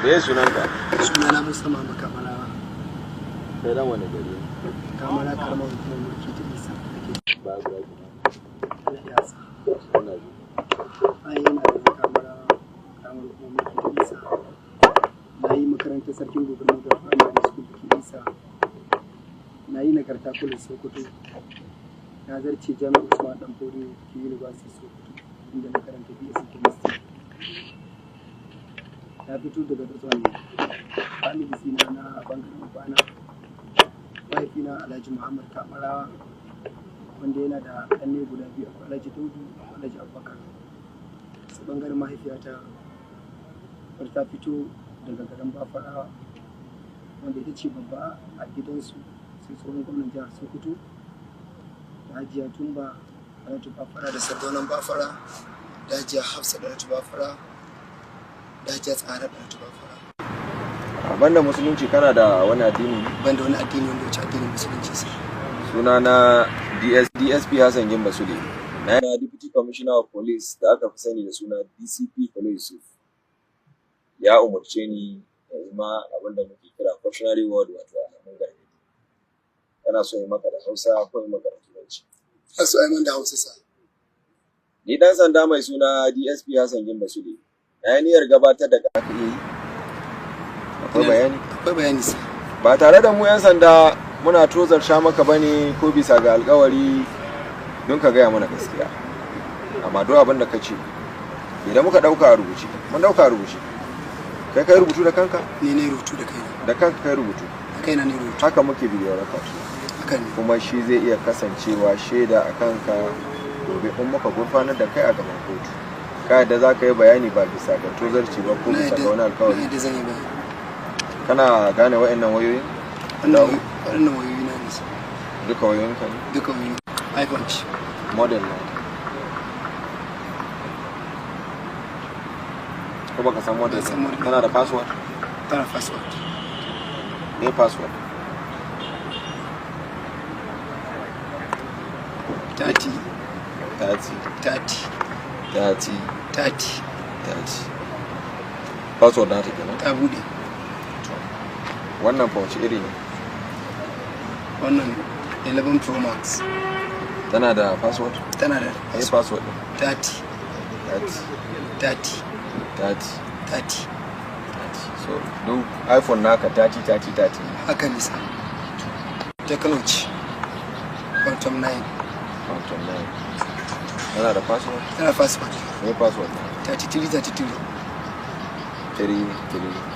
Me ya sunanka? Sunana Mustapha Kamala. Kai dan wani gari? Kamala karamar hukumar mulki ta Isa take Ba ga da yasa. Suna ji. Ai yana da Kamala karamar hukumar mulki ta Isa. Na yi makarantar sarkin gobe na da primary school da ke Isa. Na yi nagarta college Sokoto. Na zarce jami'ar Usman Danfodiyo ke University Sokoto inda na karanta BSc Chemistry. Na fito daga Dutsen family sina na bangaren ubana. Mahaifina Alhaji Muhammad Kamarawa wanda yana da ɗanne guda biyu, Alhaji Daudu da Alhaji Abubakar. Su bangaren mahaifiyata wadda ta fito daga garin Bafarawa wanda ita ce babba a gidansu, sai tsohon gwamnan jihar Sokoto da Hajiya Tumba Alhaji Bafara da Sardaunan Bafara da Hajiya Hafsa da Alhaji Bafara da Hajiya Tsara da Alhaji Bafara. Banda musulunci kana da wani addini? Banda wani addini wanda wuce addinin musulunci sai. Suna na DSP Hassan Gimba Sule. Na yana Deputy Commissioner of Police da aka fi sani da suna DCP Kolo Yusuf. Ya umarce ni da zama abinda muke kira cautionary word wato alamun gargaɗi. Kana so yi maka da Hausa ko yi maka da Turanci? Ina so yi man da Hausa sa. Ni dan sanda mai suna DSP Hassan Gimba Sule. Na yi niyyar gabatar da aka iya yi. Akwai bayani? Akwai bayani sa. Ba tare da mu 'yan sanda muna tozarta maka bane ko bisa ga alkawari don ka gaya mana gaskiya. Amma duk abin da ka ce idan muka dauka a rubuce, mun dauka a rubuce. Kai kai rubutu da kanka? Ni ne rubutu da kaina. Da kanka kai rubutu. Da kaina ne rubutu. Haka muke bidiyo record. Haka ne. Kuma shi zai iya kasancewa shaida a kanka gobe in muka gurfanar da kai a gaban kotu. Ka yadda za ka yi bayani ba bisa ga tozarci ba ko bisa ga wani alkawari. Na yadda zan yi bayani. Kana gane wa'annan wayoyin? Waɗannan wayoyi na ne. Duka wayoyinka ne? Duka wayoyi. iPhone ce. Model na. Ko baka san model? Kana da password? Tana password. Ne password? 30. 30. 30. 30. 30. 30. Password na ta kenan? Ta bude. Wannan fa wace iri ne? Wannan 11 Pro Max. Tana da password? Tana da password. 30. 30. 30. 30. 30. So, duk iPhone naka 30 30 30. Haka nisa. Technology. Quantum 9. Quantum 9. Tana da password? Tana password. Ne password? 33 33. 3 3.